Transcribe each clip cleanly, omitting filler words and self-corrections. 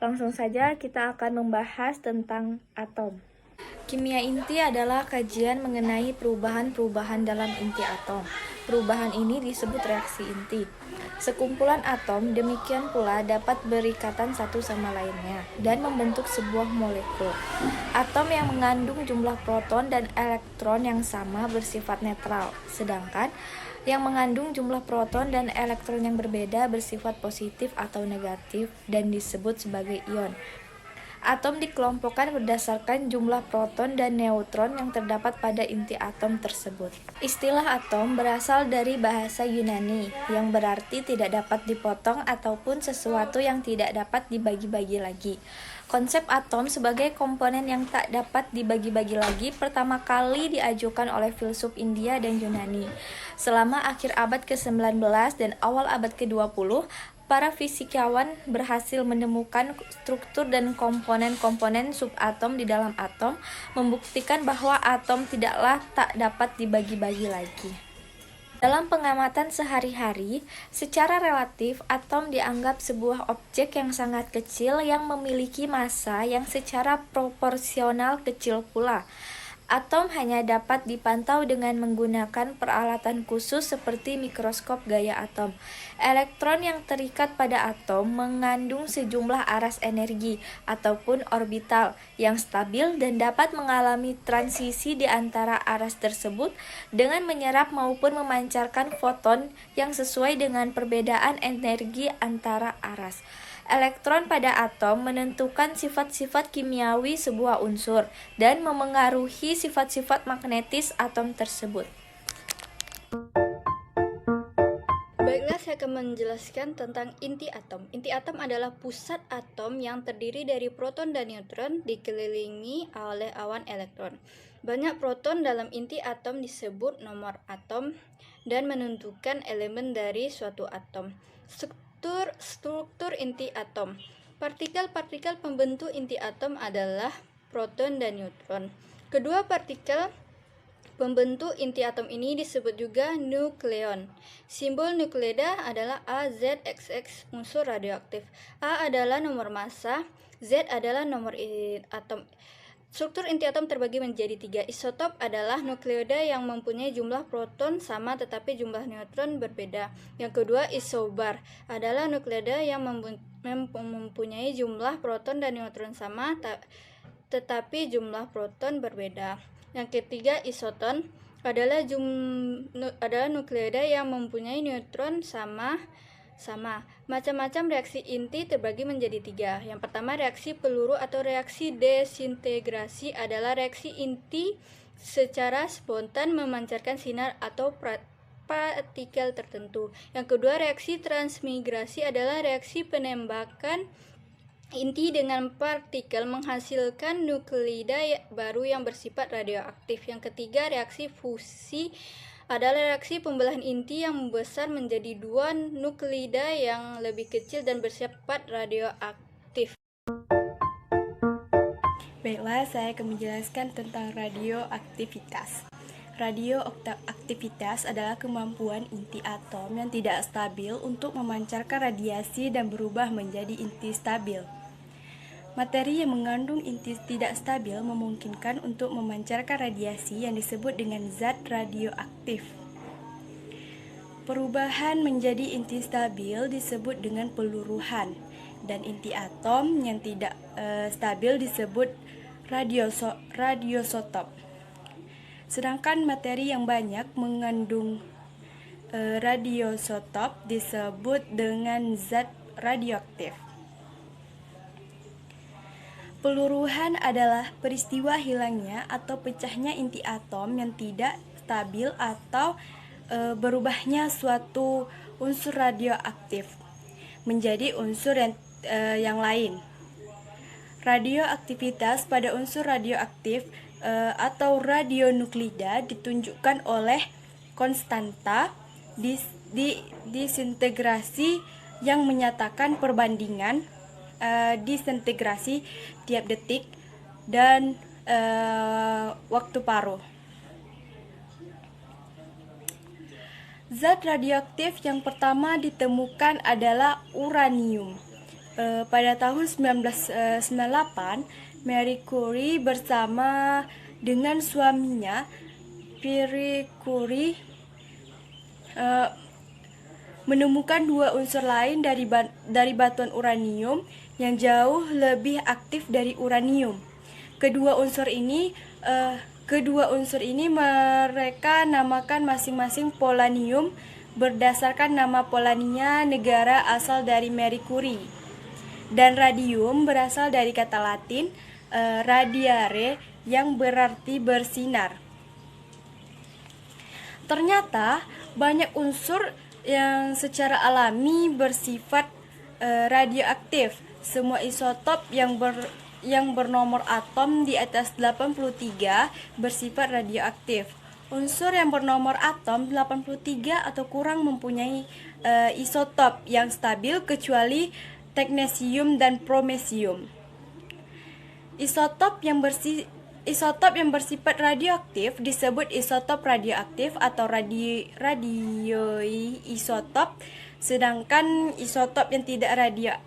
Langsung saja kita akan membahas tentang atom. Kimia inti adalah kajian mengenai perubahan-perubahan dalam inti atom. Perubahan ini disebut reaksi inti. Sekumpulan atom demikian pula dapat berikatan satu sama lainnya dan membentuk sebuah molekul. Atom yang mengandung jumlah proton dan elektron yang sama bersifat netral, sedangkan yang mengandung jumlah proton dan elektron yang berbeda bersifat positif atau negatif dan disebut sebagai ion. Atom dikelompokkan berdasarkan jumlah proton dan neutron yang terdapat pada inti atom tersebut. Istilah atom berasal dari bahasa Yunani yang berarti tidak dapat dipotong ataupun sesuatu yang tidak dapat dibagi-bagi lagi. Konsep atom sebagai komponen yang tak dapat dibagi-bagi lagi pertama kali diajukan oleh filsuf India dan Yunani. Selama akhir abad ke-19 dan awal abad ke-20, para fisikawan berhasil menemukan struktur dan komponen-komponen subatom di dalam atom, membuktikan bahwa atom tidaklah tak dapat dibagi-bagi lagi. Dalam pengamatan sehari-hari, secara relatif atom dianggap sebuah objek yang sangat kecil yang memiliki massa yang secara proporsional kecil pula. Atom hanya dapat dipantau dengan menggunakan peralatan khusus seperti mikroskop gaya atom. Elektron yang terikat pada atom mengandung sejumlah aras energi ataupun orbital yang stabil dan dapat mengalami transisi di antara aras tersebut dengan menyerap maupun memancarkan foton yang sesuai dengan perbedaan energi antara aras. Elektron pada atom menentukan sifat-sifat kimiawi sebuah unsur dan memengaruhi sifat-sifat magnetis atom tersebut. Baiklah, saya akan menjelaskan tentang inti atom. Inti atom adalah pusat atom yang terdiri dari proton dan neutron dikelilingi oleh awan elektron. Banyak proton dalam inti atom disebut nomor atom dan menentukan elemen dari suatu atom. Struktur inti atom. Partikel-partikel pembentuk inti atom adalah proton dan neutron. Kedua partikel pembentuk inti atom ini disebut juga nukleon. Simbol nukleida adalah AZXX, unsur radioaktif. A adalah nomor massa, Z adalah nomor atom. Struktur inti atom terbagi menjadi 3. Isotop adalah nukleoida yang mempunyai jumlah proton sama tetapi jumlah neutron berbeda. Yang kedua, isobar adalah nukleoida yang mempunyai jumlah proton dan neutron sama tetapi jumlah proton berbeda. Yang ketiga, isoton adalah nukleoida yang mempunyai neutron sama. Macam-macam reaksi inti terbagi menjadi 3. Yang pertama, reaksi peluru atau reaksi desintegrasi adalah reaksi inti secara spontan memancarkan sinar atau partikel tertentu. Yang kedua, reaksi transmigrasi adalah reaksi penembakan inti dengan partikel menghasilkan nukleida baru yang bersifat radioaktif. Yang ketiga, reaksi fusi adalah reaksi pembelahan inti yang membesar menjadi 2 nukleida yang lebih kecil dan bersifat radioaktif. Baiklah, saya akan menjelaskan tentang radioaktivitas. Radioaktivitas adalah kemampuan inti atom yang tidak stabil untuk memancarkan radiasi dan berubah menjadi inti stabil. Materi yang mengandung inti tidak stabil memungkinkan untuk memancarkan radiasi yang disebut dengan zat radioaktif. Perubahan menjadi inti stabil disebut dengan peluruhan, dan inti atom yang tidak stabil disebut radiosotop. Sedangkan materi yang banyak mengandung radiosotop disebut dengan zat radioaktif. Peluruhan adalah peristiwa hilangnya atau pecahnya inti atom yang tidak stabil atau berubahnya suatu unsur radioaktif menjadi unsur yang lain. Radioaktivitas pada unsur radioaktif atau radionukleida ditunjukkan oleh konstanta disintegrasi yang menyatakan perbandingan disintegrasi tiap detik dan waktu paruh. Zat radioaktif yang pertama ditemukan adalah uranium. pada tahun 1998, Marie Curie bersama dengan suaminya Pierre Curie menemukan dua unsur lain dari batuan uranium yang jauh lebih aktif dari uranium. Kedua unsur ini mereka namakan masing-masing polonium berdasarkan nama Polonia, negara asal dari Marie Curie. Dan radium berasal dari kata Latin radiare yang berarti bersinar. Ternyata banyak unsur yang secara alami bersifat radioaktif. Semua isotop yang bernomor atom di atas 83 bersifat radioaktif. Unsur yang bernomor atom 83 atau kurang mempunyai isotop yang stabil kecuali teknesium dan promesium. Isotop yang bersifat radioaktif disebut isotop radioaktif atau radioisotop, sedangkan isotop yang tidak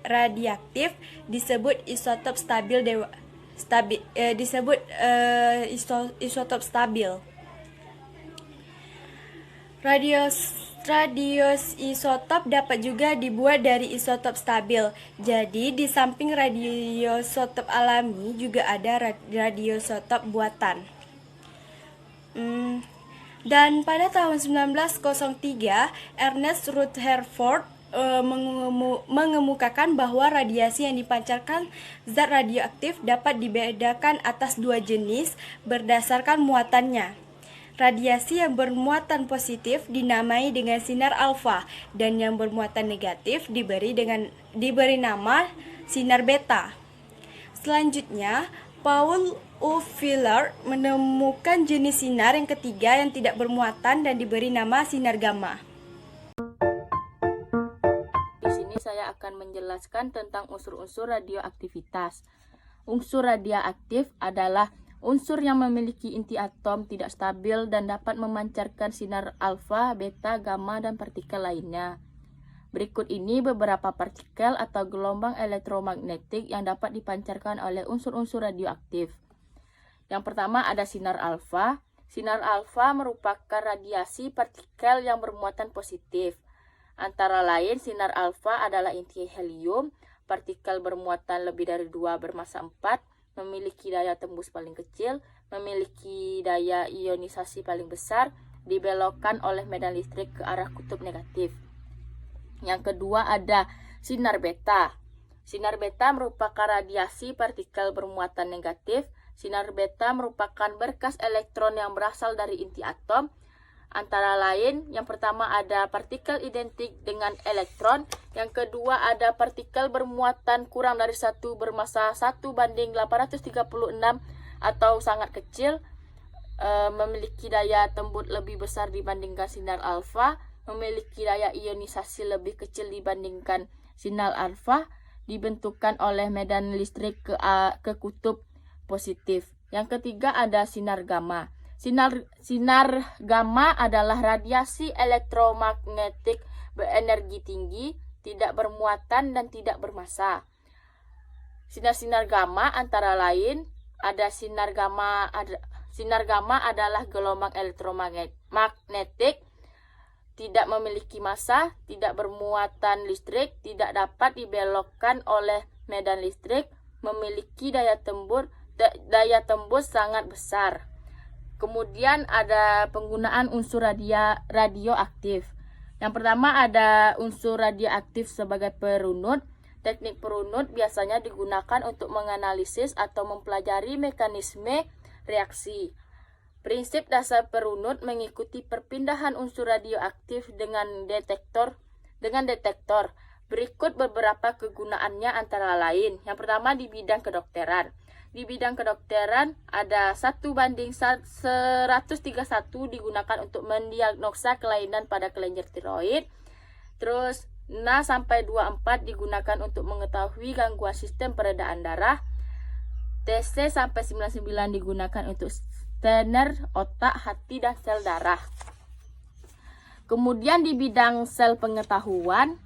radioaktif disebut isotop isotop stabil. Radioisotop dapat juga dibuat dari isotop stabil. Jadi, di samping radioisotop alami juga ada radioisotop buatan. Dan pada tahun 1903, Ernest Rutherford mengemukakan bahwa radiasi yang dipancarkan zat radioaktif dapat dibedakan atas dua jenis berdasarkan muatannya. Radiasi yang bermuatan positif dinamai dengan sinar alfa dan yang bermuatan negatif diberi nama sinar beta. Selanjutnya, Paul U. Wheeler menemukan jenis sinar yang ketiga yang tidak bermuatan dan diberi nama sinar gamma. Di sini saya akan menjelaskan tentang unsur-unsur radioaktivitas. Unsur radioaktif adalah unsur yang memiliki inti atom tidak stabil dan dapat memancarkan sinar alfa, beta, gamma, dan partikel lainnya. Berikut ini beberapa partikel atau gelombang elektromagnetik yang dapat dipancarkan oleh unsur-unsur radioaktif. Yang pertama ada sinar alfa. Sinar alfa merupakan radiasi partikel yang bermuatan positif. Antara lain, sinar alfa adalah inti helium, partikel bermuatan lebih dari 2 bermassa 4, memiliki daya tembus paling kecil, memiliki daya ionisasi paling besar, dibelokkan oleh medan listrik ke arah kutub negatif. Yang kedua ada sinar beta. Sinar beta merupakan radiasi partikel bermuatan negatif. Sinar beta merupakan berkas elektron yang berasal dari inti atom. Antara lain, yang pertama ada partikel identik dengan elektron, yang kedua ada partikel bermuatan kurang dari 1 bermassa 1:836 atau sangat kecil, memiliki daya tembus lebih besar dibandingkan sinar alfa, memiliki daya ionisasi lebih kecil dibandingkan sinar alfa, dibentukkan oleh medan listrik ke kutub positif. Yang ketiga ada sinar gamma. Sinar gamma adalah radiasi elektromagnetik berenergi tinggi, tidak bermuatan dan tidak bermassa. Sinar-sinar gamma antara lain ada sinar gamma adalah gelombang elektromagnetik, tidak memiliki massa, tidak bermuatan listrik, tidak dapat dibelokkan oleh medan listrik, memiliki daya tembus sangat besar. Kemudian ada penggunaan unsur radioaktif. Yang pertama ada unsur radioaktif sebagai perunut. Teknik perunut biasanya digunakan untuk menganalisis atau mempelajari mekanisme reaksi. Prinsip dasar perunut mengikuti perpindahan unsur radioaktif dengan detektor. Berikut beberapa kegunaannya antara lain. Yang pertama di bidang kedokteran. Di bidang kedokteran ada 1:131 digunakan untuk mendiagnosa kelainan pada kelenjar tiroid. Terus 0-24 digunakan untuk mengetahui gangguan sistem peredaran darah. TC-99 digunakan untuk scanner otak, hati, dan sel darah. Kemudian di bidang sel pengetahuan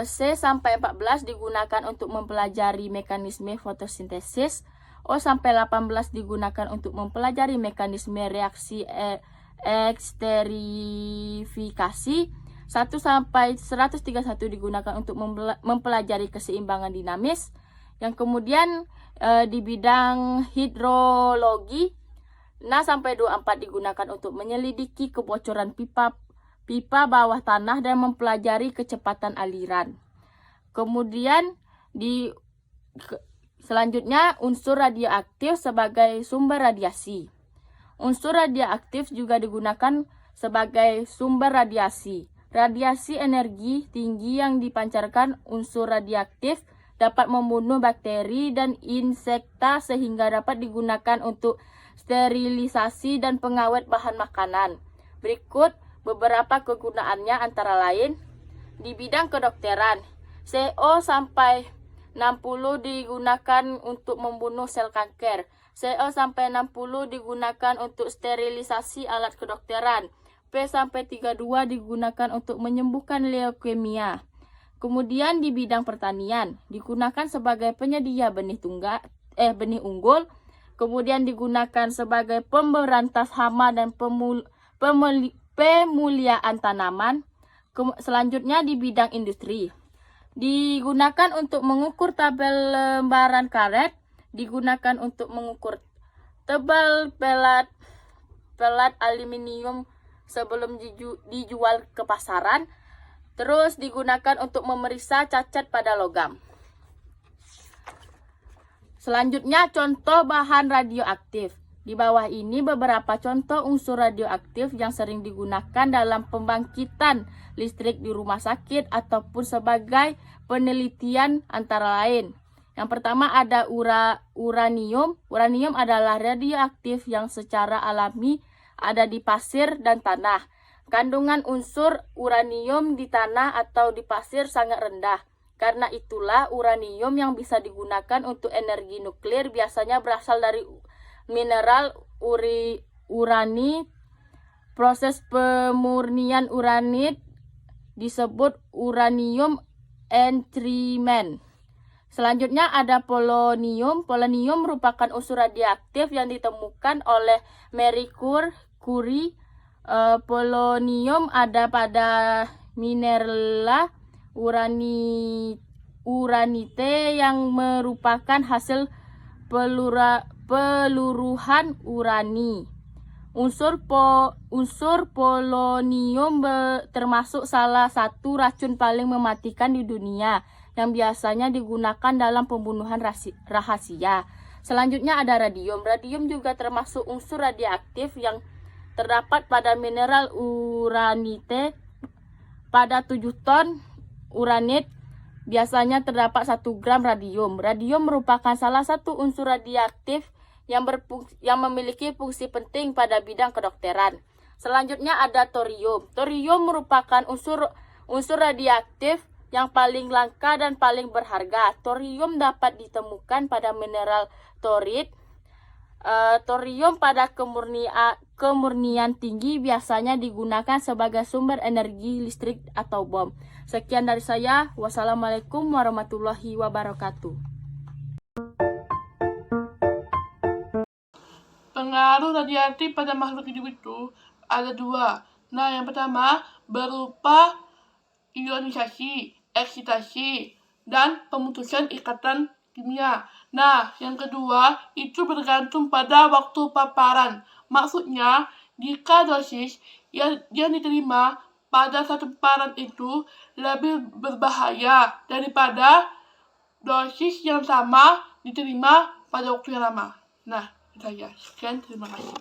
C-14 digunakan untuk mempelajari mekanisme fotosintesis. O-18 digunakan untuk mempelajari mekanisme reaksi eksterifikasi. 1-131 digunakan untuk mempelajari keseimbangan dinamis. Yang kemudian di bidang hidrologi, 6-24 digunakan untuk menyelidiki kebocoran pipa bawah tanah dan mempelajari kecepatan aliran. Kemudian selanjutnya unsur radioaktif sebagai sumber radiasi. Unsur radioaktif juga digunakan sebagai sumber radiasi. Radiasi energi tinggi yang dipancarkan unsur radioaktif dapat membunuh bakteri dan insekta sehingga dapat digunakan untuk sterilisasi dan pengawet bahan makanan. Berikut beberapa kegunaannya antara lain di bidang kedokteran. CO-60 digunakan untuk membunuh sel kanker. CO-60 digunakan untuk sterilisasi alat kedokteran. P-32 digunakan untuk menyembuhkan leukemia. Kemudian di bidang pertanian digunakan sebagai penyedia benih unggul. Kemudian digunakan sebagai pemberantas hama dan pemuliaan tanaman. Selanjutnya di bidang industri digunakan untuk mengukur tabel lembaran karet, digunakan untuk mengukur tebal pelat aluminium sebelum dijual ke pasaran, terus digunakan untuk memeriksa cacat pada logam. Selanjutnya contoh bahan radioaktif. Di bawah ini beberapa contoh unsur radioaktif yang sering digunakan dalam pembangkitan listrik di rumah sakit ataupun sebagai penelitian antara lain. Yang pertama ada uranium. Uranium adalah radioaktif yang secara alami ada di pasir dan tanah. Kandungan unsur uranium di tanah atau di pasir sangat rendah. Karena itulah uranium yang bisa digunakan untuk energi nuklir biasanya berasal dari mineral uranit. Proses pemurnian uranit disebut uranium enrichment. Selanjutnya ada polonium. Polonium merupakan unsur radioaktif yang ditemukan oleh Marie Curie. Polonium ada pada mineral uranite yang merupakan hasil peluruhan urani. Unsur polonium termasuk salah satu racun paling mematikan di dunia yang biasanya digunakan dalam pembunuhan rahasia. Selanjutnya ada radium. Radium juga termasuk unsur radioaktif yang terdapat pada mineral uranite. Pada 7 ton uranit biasanya terdapat 1 gram radium. Radium merupakan salah satu unsur radioaktif yang memiliki fungsi penting pada bidang kedokteran. Selanjutnya ada thorium. Thorium merupakan unsur radioaktif yang paling langka dan paling berharga. Thorium dapat ditemukan pada mineral thorit. Thorium pada kemurnian tinggi biasanya digunakan sebagai sumber energi listrik atau bom. Sekian dari saya. Wassalamualaikum warahmatullahi wabarakatuh. Pengaruh radioaktif pada makhluk hidup itu ada 2. Nah, yang pertama berupa ionisasi, eksitasi, dan pemutusan ikatan kimia. Nah, yang kedua itu bergantung pada waktu paparan. Maksudnya, jika dosis yang diterima pada satu paparan itu lebih berbahaya daripada dosis yang sama diterima pada waktu yang lama. Nah, itu saja. Sekian, terima kasih.